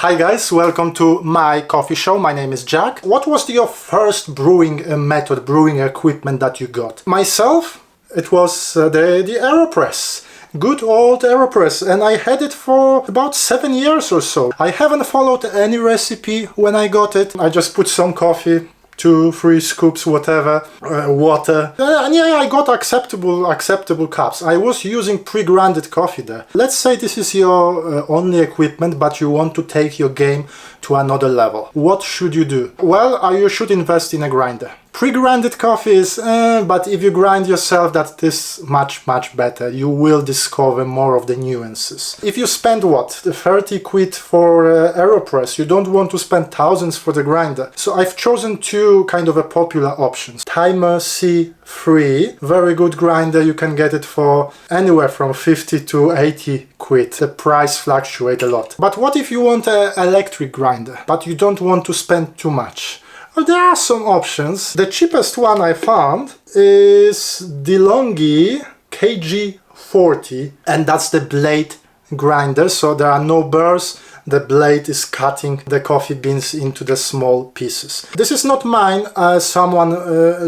Hi guys, welcome to my coffee show. My name is Jack. What was your first brewing method, brewing equipment that you got? Myself, it was the Areopress. Good old Areopress, and I had it for about 7 years or so. I haven't followed any recipe when I got it. I just put some coffee, 2-3 scoops, whatever, water, and yeah, I got acceptable cups. I was using pre-grinded coffee there. Let's say this is your only equipment, but you want to take your game to another level. What should you do? Well, you should invest in a grinder. Pre-grinded coffee is, but if you grind yourself, that is much better. You will discover more of the nuances. If you spend what, 30 quid for Areopress, you don't want to spend thousands for the grinder. So I've chosen two kind of a popular options. Timemore C3, very good grinder. You can get it for anywhere from 50 to 80 quid. The price fluctuates a lot. But what if you want an electric grinder, but you don't want to spend too much? Well, there are some options. The cheapest one I found is Delonghi KG40, and that's the blade grinder, so there are no burrs. The blade is cutting the coffee beans into the small pieces. This is not mine, someone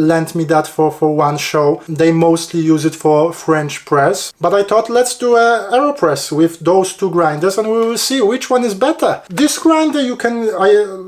lent me that for one show. They mostly use it for French press, but I thought let's do a Areopress with those two grinders and we will see which one is better. This grinder you can,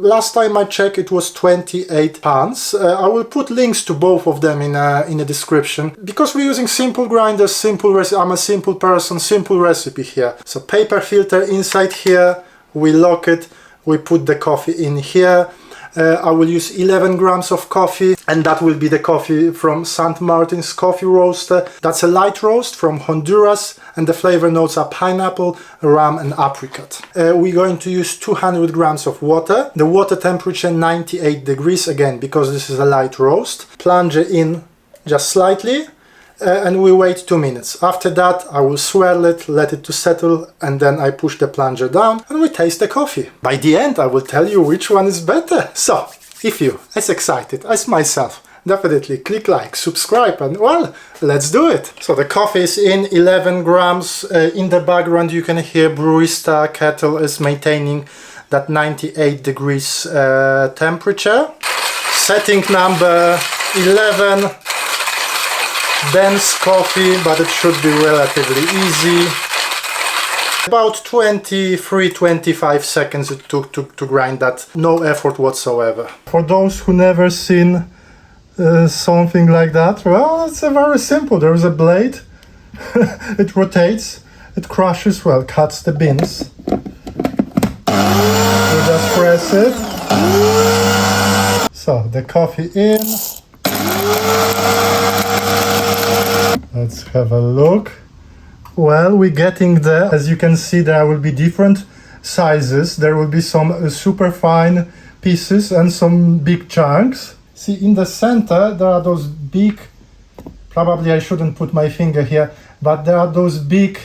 last time I checked it was 28 pounds. I will put links to both of them in the description, because we're using simple grinders, simple recipe. I'm a simple person, simple recipe here. So paper filter inside here. We lock it, we put the coffee in here. I will use 11 grams of coffee, and that will be the coffee from St. Martin's Coffee Roaster. That's a light roast from Honduras, and the flavor notes are pineapple, rum and apricot. We're going to use 200 grams of water. The water temperature 98 degrees, again, because this is a light roast. Plunge it in just slightly. And we wait 2 minutes. After that I will swirl it, let it to settle, and then I push the plunger down and we taste the coffee. By the end I will tell you which one is better. So, if you as excited as myself, definitely click like, subscribe, and well, let's do it. So the coffee is in, 11 grams. In the background you can hear Barista kettle is maintaining that 98 degrees temperature. Setting number 11. Dense coffee, but it should be relatively easy. About 23-25 seconds it took to grind that. No effort whatsoever. For those who never seen something like that, well, it's very simple. There is a blade, it rotates, it crushes, well, cuts the beans. You just press it. So, the coffee in. Let's have a look. Well, we're getting there. As you can see, there will be different sizes. There will be some super fine pieces and some big chunks. See, in the center, there are those big, probably I shouldn't put my finger here, but there are those big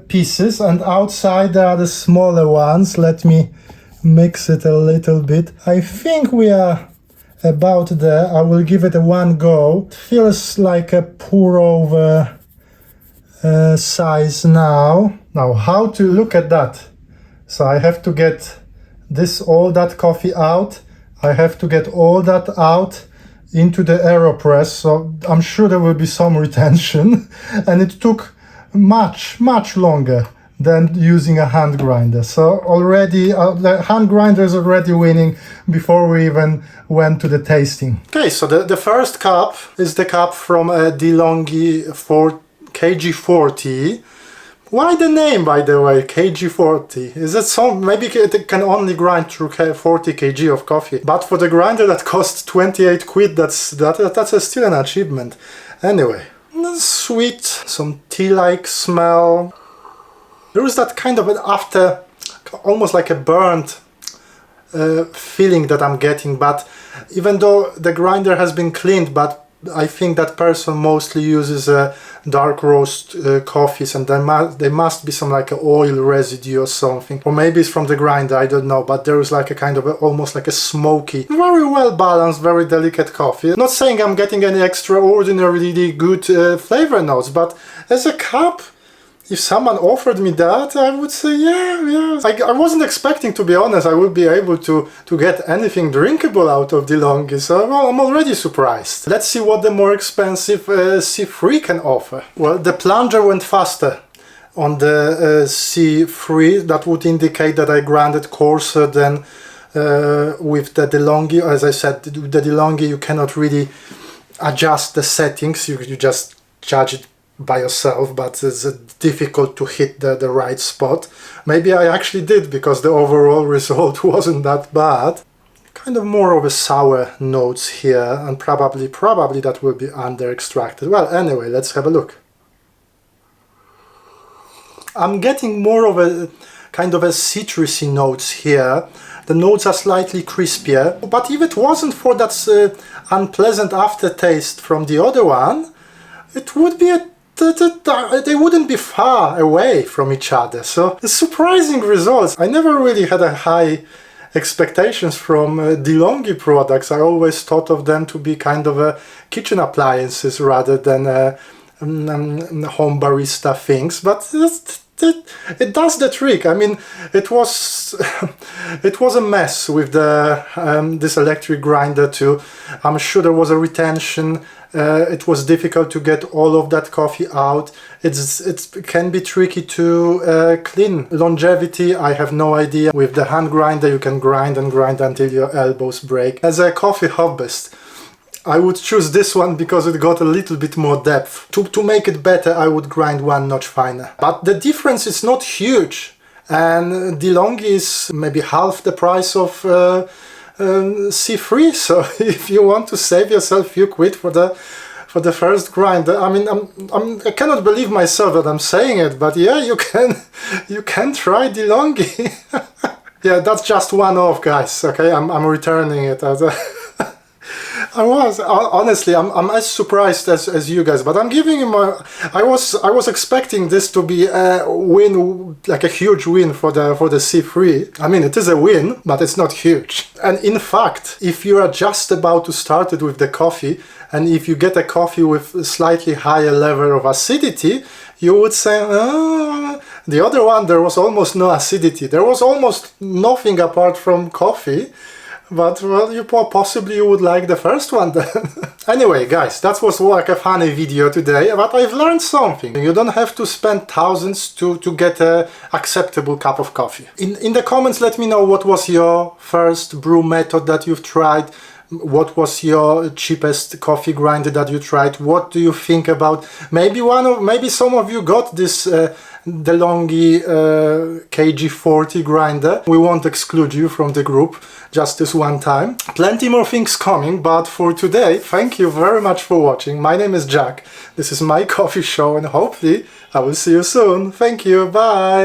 pieces, and outside there are the smaller ones. Let me mix it a little bit. I think we are about there. I will give it a one go. It feels like a pour over size now. Now, how to look at that? So I have to get all that coffee out. I have to get all that out into the Areopress. So I'm sure there will be some retention, and it took much longer than using a hand grinder. So already the hand grinder is already winning before we even went to the tasting. Okay, so the first cup is the cup from Delonghi KG40. Why the name, by the way, KG40? Is it some, maybe it can only grind through 40 kg of coffee, but for the grinder that costs 28 quid, that's still an achievement. Anyway, sweet, some tea-like smell. There is that kind of an after, almost like a burnt feeling that I'm getting, but even though the grinder has been cleaned, but I think that person mostly uses dark roast coffees, and there must be some like oil residue or something, or maybe it's from the grinder, I don't know, but there is like a kind of almost like a smoky, very well balanced, very delicate coffee. Not saying I'm getting any extraordinarily good flavor notes, but as a cup if someone offered me that, I would say yeah. I wasn't expecting, to be honest, I would be able to get anything drinkable out of Delonghi, so well, I'm already surprised. Let's see what the more expensive C3 can offer. Well, the plunger went faster on the C3. That would indicate that I grinded coarser than with the Delonghi. As I said, with the Delonghi you cannot really adjust the settings, you just judge it by yourself, but it's difficult to hit the right spot. Maybe I actually did, because the overall result wasn't that bad. Kind of more of a sour notes here, and probably that will be under extracted. Well, anyway, let's have a look. I'm getting more of a kind of a citrusy notes here. The notes are slightly crispier, but if it wasn't for that unpleasant aftertaste from the other one, it would be they wouldn't be far away from each other. So surprising results. I never really had a high expectations from Delonghi products. I always thought of them to be kind of kitchen appliances rather than home barista things, but it does the trick. I mean, it was a mess with the this electric grinder too. I'm sure there was a retention. It was difficult to get all of that coffee out. It can be tricky to clean. Longevity, I have no idea. With the hand grinder you can grind and grind until your elbows break. As a coffee hobbyist, I would choose this one because it got a little bit more depth. To make it better, I would grind one notch finer. But the difference is not huge, and Delonghi is maybe half the price of C3. So if you want to save yourself a few quid for the first grinder, I mean, I cannot believe myself that I'm saying it, but yeah, you can try Delonghi. Yeah, that's just one off, guys. Okay, I'm returning it as a honestly, I'm as surprised as you guys, but I'm giving him I was expecting this to be a win, like a huge win for the C3. I mean, it is a win, but it's not huge. And in fact, if you are just about to start it with the coffee, and if you get a coffee with a slightly higher level of acidity, you would say, the other one, there was almost no acidity. There was almost nothing apart from coffee. But, well, possibly you would like the first one then. Anyway, guys, that was like a funny video today, but I've learned something. You don't have to spend thousands to get an acceptable cup of coffee. In the comments, let me know what was your first brew method that you've tried. What was your cheapest coffee grinder that you tried? What do you think about? Maybe some of you got this Delonghi KG40 grinder. We won't exclude you from the group, just this one time. Plenty more things coming, but for today, thank you very much for watching. My name is Jack. This is My Coffee Show, and hopefully I will see you soon. Thank you. Bye.